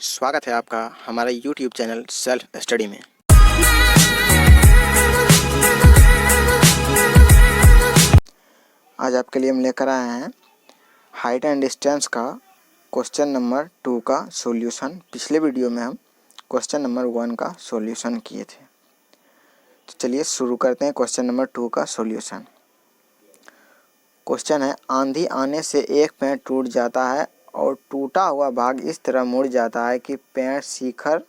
स्वागत है आपका हमारे YouTube चैनल सेल्फ स्टडी में। आज आपके लिए हम लेकर आए हैं हाइट एंड डिस्टेंस का क्वेश्चन नंबर 2 का सॉल्यूशन। पिछले वीडियो में हम क्वेश्चन नंबर 1 का सॉल्यूशन किए थे। तो चलिए शुरू करते हैं क्वेश्चन नंबर 2 का सॉल्यूशन। क्वेश्चन है, आंधी आने से एक पेड़ टूट जाता है और टूटा हुआ भाग इस तरह मुड़ जाता है कि पेड़ शिखर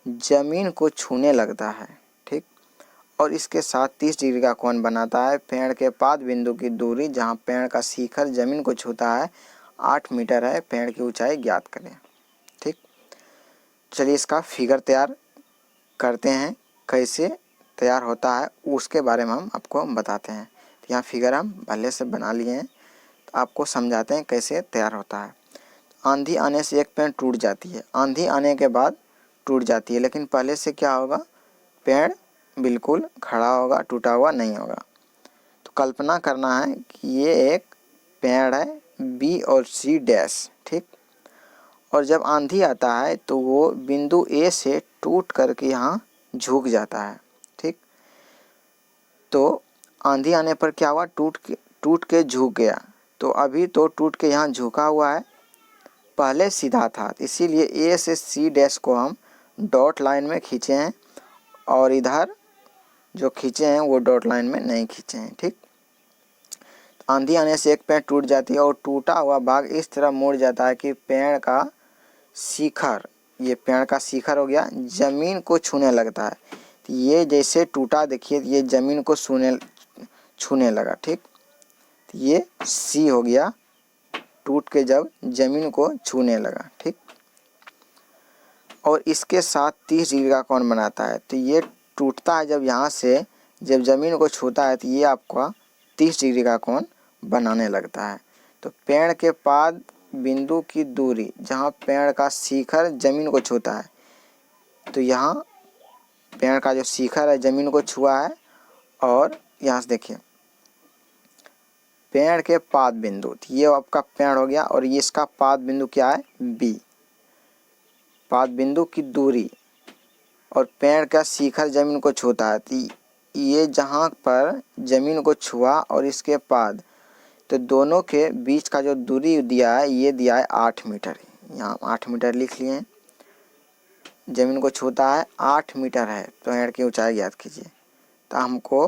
जमीन को छूने लगता है। ठीक, और इसके साथ 30 डिग्री का कोण बनाता है। पेड़ के पाद बिंदु की दूरी जहां पेड़ का शिखर जमीन को छूता है 8 मीटर है। पेड़ की ऊंचाई ज्ञात करें। ठीक, चलिए इसका फिगर तैयार करते हैं। कैसे तैयार होता है उसके बारे में हम आपको बताते हैं। तो यहाँ फिगर हम पहले से बना लिए हैं, तो आपको समझाते हैं कैसे तैयार होता है। आंधी आने से एक पेड़ टूट जाती है। आंधी आने के बाद टूट जाती है, लेकिन पहले से क्या होगा, पेड़ बिल्कुल खड़ा होगा, टूटा हुआ नहीं होगा। तो कल्पना करना है कि ये एक पेड़ है बी और सी डैश। ठीक, और जब आंधी आता है तो वो बिंदु ए से टूट करके यहाँ झुक जाता है। ठीक, तो आंधी आने पर क्या हुआ, टूट के झुक गया। तो अभी तो टूट के यहाँ झुका हुआ है, पहले सीधा था, इसीलिए ए से सी डैश को हम डॉट लाइन में खींचे हैं और इधर जो खींचे हैं वो डॉट लाइन में नहीं खींचे हैं। ठीक, आंधी आने से एक पेड़ टूट जाती है और टूटा हुआ भाग इस तरह मुड़ जाता है कि पेड़ का शिखर, ये पेड़ का शिखर हो गया, जमीन को छूने लगता है। तो ये जैसे टूटा, देखिए ये जमीन को छूने लगा। ठीक, तो ये सी हो गया, टूट के जब जमीन को छूने लगा। ठीक, और इसके साथ 30 डिग्री का कोण बनाता है। तो ये टूटता है जब यहाँ से, जब जमीन को छूता है तो ये आपका 30 डिग्री का कोण बनाने लगता है। तो पेड़ के पाद बिंदु की दूरी जहाँ पेड़ का शिखर जमीन को छूता है, तो यहाँ पेड़ का जो शिखर है जमीन को छुआ है, और यहाँ से देखिए पेड़ के पाद बिंदु, तो ये आपका पेड़ हो गया और ये इसका पाद बिंदु क्या है, बी। पाद बिंदु की दूरी और पेड़ का शिखर जमीन को छूता है, तो ये जहाँ पर जमीन को छुआ और इसके पाद, तो दोनों के बीच का जो दूरी दिया है ये दिया है 8 मीटर। यहाँ 8 मीटर लिख लिए हैं। जमीन को छूता है 8 मीटर है, तो पेड़ की ऊंचाई ज्ञात कीजिए। तो हमको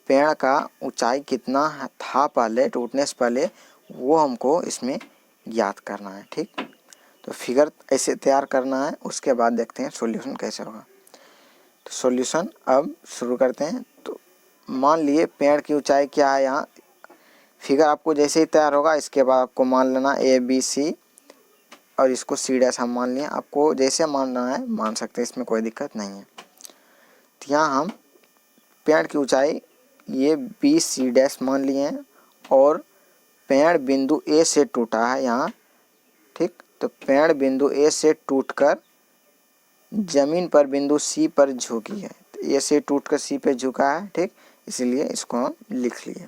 पेड़ का ऊंचाई कितना था पहले, टूटने से पहले, वो हमको इसमें ज्ञात करना है। ठीक, तो फिगर ऐसे तैयार करना है, उसके बाद देखते हैं सॉल्यूशन कैसे होगा। तो सॉल्यूशन अब शुरू करते हैं। तो मान लिए पेड़ की ऊंचाई क्या है, यहाँ फिगर आपको जैसे ही तैयार होगा इसके बाद आपको मान लेना ए बी सी, और इसको सी डैश हम मान लिए। आपको जैसे मानना है मान सकते हैं, इसमें कोई दिक्कत नहीं है। तो यहाँ हम पेड़ की ऊंचाई ये बी सी डैश मान लिए हैं और पेड़ बिंदु ए से टूटा है यहाँ। ठीक, तो पेड़ बिंदु ए से टूटकर जमीन पर बिंदु सी पर झुकी है। तो ए से टूटकर सी पे झुका है। ठीक, इसलिए इसको हम लिख लिए।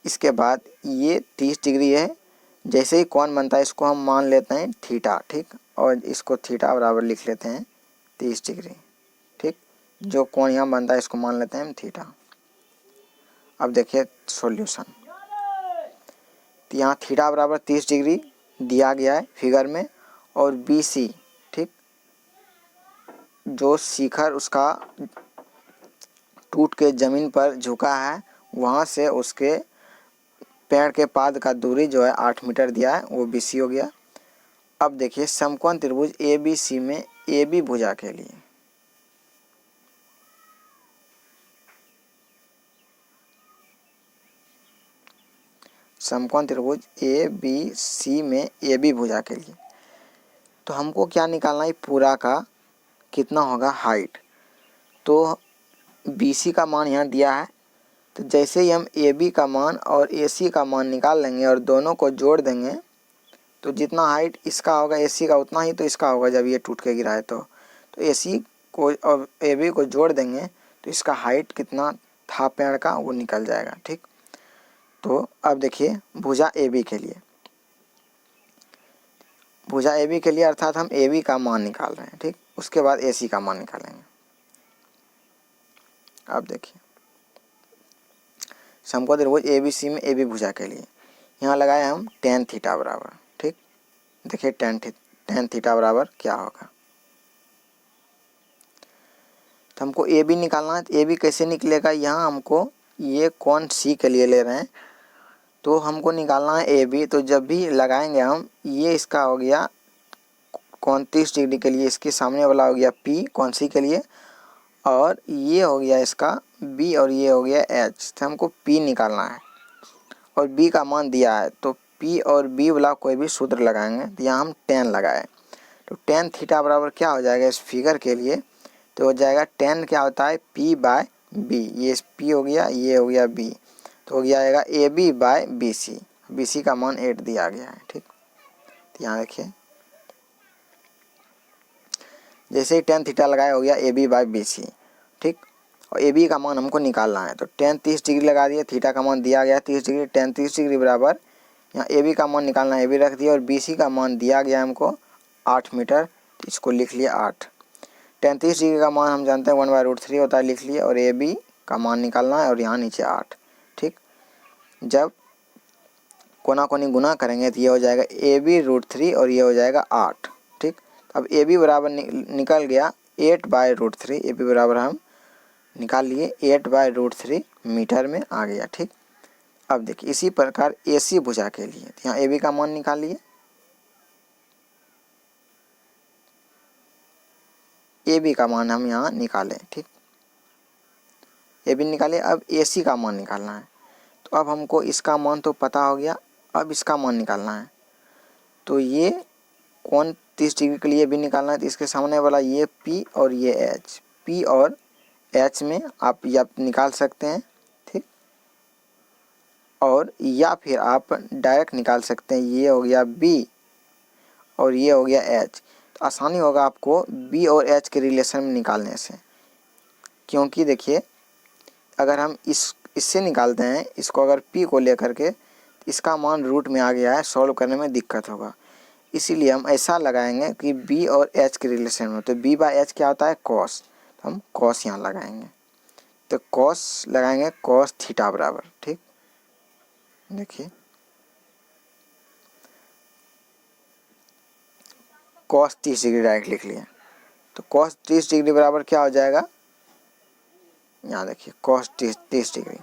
इसके बाद ये 30 डिग्री है, जैसे ही कोण बनता है इसको हम मान लेते हैं थीटा। ठीक, और इसको थीटा बराबर लिख लेते हैं 30 डिग्री। ठीक, जो कोण यहाँ बनता है इसको मान लेते हैं हम थीटा। अब देखिए सॉल्यूशन। तो यहाँ थीटा बराबर 30 डिग्री दिया गया है फिगर में, और बी सी, ठीक, जो शिखर उसका टूट के जमीन पर झुका है, वहाँ से उसके पेड़ के पाद का दूरी जो है 8 मीटर दिया है, वो बी सी हो गया। अब देखिए समकोण त्रिभुज ए बी सी में ए बी भुजा के लिए समकोण त्रिभुज ए बी सी में ए बी भुजा के लिए तो हमको क्या निकालना है, पूरा का कितना होगा हाइट। तो बी सी का मान यहाँ दिया है, तो जैसे ही हम ए बी का मान और ए सी का मान निकाल लेंगे और दोनों को जोड़ देंगे, तो जितना हाइट इसका होगा ए सी का उतना ही तो इसका होगा जब ये टूट के गिरा है। तो ए सी को और ए बी को जोड़ देंगे तो इसका हाइट कितना था पेड़ का वो निकल जाएगा। ठीक, तो अब देखिए भुजा ए बी के लिए भुजा ए बी के लिए, अर्थात हम ए बी का मान निकाल रहे हैं, ठीक। उसके बाद ए सी का मान निकालेंगे। अब देखिए समकोण त्रिभुज ए बी सी में ए बी भुजा के लिए यहाँ लगाए हम tan थीटा बराबर, ठीक। देखिए tan थीटा बराबर क्या होगा। तो हमको ए बी निकालना है। तो ए बी कैसे निकलेगा, यहाँ हमको ये कोण सी के लिए ले रहे हैं तो हमको निकालना है ए बी। तो जब भी लगाएंगे हम, ये इसका हो गया कोण 30 डिग्री के लिए, इसके सामने वाला हो गया पी कोण सी के लिए, और ये हो गया इसका बी और ये हो गया एच। तो हमको पी निकालना है और बी का मान दिया है, तो पी और बी वाला कोई भी सूत्र लगाएंगे। तो यहाँ हम tan लगाए, तो tan थीटा बराबर क्या हो जाएगा इस फिगर के लिए, तो हो जाएगा tan क्या होता है p बाय बी। ये p हो गया, ये हो गया b, तो हो गया आएगा A B by B C. B C का मान 8 दिया गया है, ठीक। तो यहाँ देखिए जैसे ही tan थीटा लगाया हो गया A B by B C, ठीक। और ए बी का मान हमको निकालना है, तो tan 30 डिग्री लगा दिए, थीटा का मान दिया गया 30 डिग्री, tan 30 डिग्री बराबर यहाँ ए बी का मान निकालना है, ए बी रख दिया, और बी सी का मान दिया गया हमको 8 मीटर, तो इसको लिख लिया 8। tan 30 डिग्री का मान हम जानते हैं 1/√3 होता है, लिख लिए, और ए बी का मान निकालना है और यहाँ नीचे 8, ठीक। जब कोना कोनी गुना करेंगे तो ये हो जाएगा ए बी √3 और ये हो जाएगा 8, ठीक। अब ए बी बराबर निकल गया 8/√3, ए बी बराबर हम निकाल लिए 8/√3 मीटर में आ गया, ठीक। अब देखिए इसी प्रकार ए सी भुजा के लिए, तो यहाँ ए बी का मान निकाल लिए, ए बी का मान हम यहाँ निकालें, ठीक। ए बी निकाले, अब ए सी का मान निकालना है। तो अब हमको इसका मान तो पता हो गया, अब इसका मान निकालना है। तो ये कोण 30 डिग्री के लिए भी निकालना है, तो इसके सामने वाला ये P और ये H, P और H में आप या निकाल सकते हैं, ठीक। और या फिर आप डायरेक्ट निकाल सकते हैं, ये हो गया B और ये हो गया H। तो आसानी होगा आपको B और H के रिलेशन में निकालने से, क्योंकि देखिए अगर हम इससे निकालते हैं इसको, अगर P को लेकर के, इसका मान रूट में आ गया है, सॉल्व करने में दिक्कत होगा। इसीलिए हम ऐसा लगाएंगे कि B और H के रिलेशन में, तो B बाय H क्या होता है cos, तो हम cos यहाँ लगाएंगे, तो cos लगाएंगे cos थीटा बराबर, ठीक। देखिए cos 30 डिग्री डायरेक्ट लिख लिया, तो cos 30 डिग्री बराबर क्या हो जाएगा, यहाँ देखिए cos 30 डिग्री,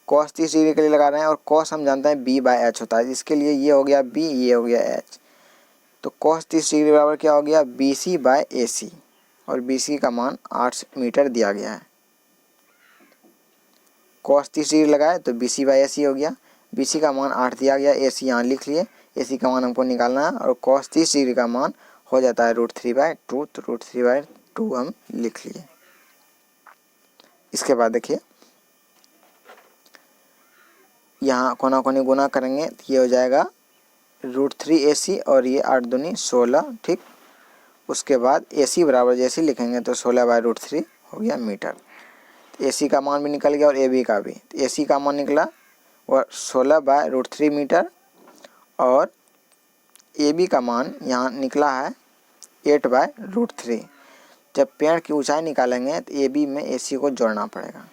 cos 30 डिग्री के लिए लगा रहे हैं, और cos हम जानते हैं B बाय H होता है, इसके लिए ये हो गया B, ये हो गया H। तो cos 30 डिग्री बराबर क्या हो गया BC बाय AC, और BC का मान 8 मीटर दिया गया है। cos 30 डिग्री लगाए तो BC बाय AC हो गया, BC का मान 8 दिया गया, AC यहाँ लिख लिए, AC का मान हमको निकालना है, और cos 30 डिग्री का मान हो जाता है √3/2, तो √3/2 हम लिख लिए। इसके बाद देखिए यहाँ कोना कोनी गुना करेंगे तो ये हो जाएगा √3 AC और ये 8 दूनी 16, ठीक। उसके बाद AC बराबर जैसे लिखेंगे तो 16/√3 हो गया मीटर। तो AC का मान भी निकल गया और AB का भी, तो AC का मान निकला वह 16/√3 मीटर, और AB का मान यहाँ निकला है 8/√3। जब पेड़ की ऊंचाई निकालेंगे तो AB में AC को जोड़ना पड़ेगा।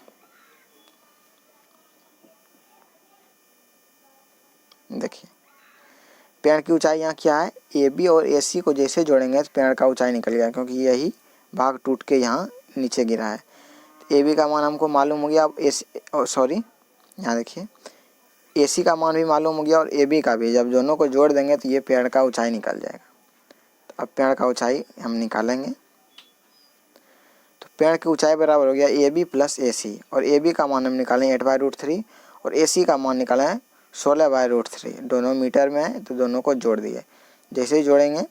देखिए पेड़ की ऊंचाई यहाँ क्या है, AB और AC को जैसे जोड़ेंगे तो पेड़ का ऊंचाई निकल गया, क्योंकि यही भाग टूट के यहाँ नीचे गिरा है। तो AB का मान हमको मालूम हो गया, अब यहाँ देखिए AC का मान भी मालूम हो गया और AB का भी। जब दोनों को जोड़ देंगे तो ये पेड़ का ऊंचाई निकल जाएगा। तो अब पेड़ का ऊंचाई हम निकालेंगे, तो पेड़ की ऊंचाई बराबर हो गया AB प्लस AC, और AB का मान हम निकालें 8/√3 और AC का मान निकाला है 16/√3। दोनों मीटर में है तो दोनों को जोड़ दिए, जैसे ही जोड़ेंगे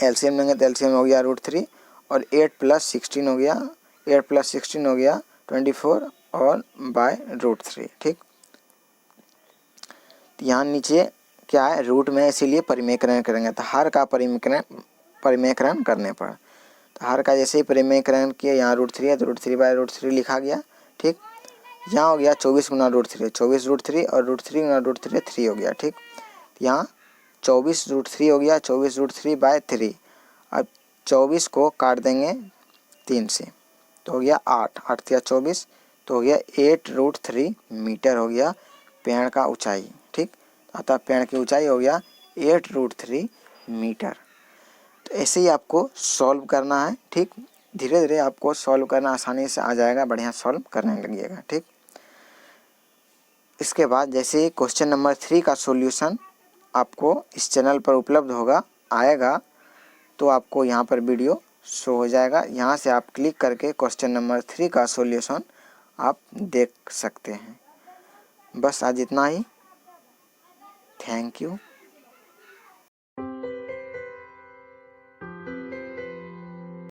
एलसीएम लेंगे तो एलसीएम हो गया √3 और 8 + 16 हो गया, 8 + 16 हो गया 24 और /√3, ठीक। तो यहाँ नीचे क्या है रूट में, इसीलिए परिमेकरण करेंगे, तो हर का परिमेकरण करने पर, तो हर का जैसे ही परिमेकरण किया यहाँ √3 है तो √3/√3 लिखा गया, ठीक। यहाँ हो गया 24 × √3, 24 √3 और √3 × √3 3 हो गया, ठीक। यहाँ 24√3 हो गया, 24√3/3। अब 24 को काट देंगे 3 से तो हो गया 8, 8 या 24 तो हो गया 8√3 मीटर हो गया पेड़ का ऊंचाई। ठीक, अतः पेड़ की ऊंचाई हो गया 8√3 मीटर। तो ऐसे ही आपको सॉल्व करना है। ठीक, धीरे धीरे आपको सॉल्व करना आसानी से आ जाएगा, बढ़िया सॉल्व करने लगिएगा। ठीक, इसके बाद जैसे क्वेश्चन नंबर 3 का सॉल्यूशन आपको इस चैनल पर उपलब्ध होगा आएगा तो आपको यहाँ पर वीडियो शो हो जाएगा। यहाँ से आप क्लिक करके क्वेश्चन नंबर 3 का सॉल्यूशन आप देख सकते हैं। बस आज इतना ही। Thank you.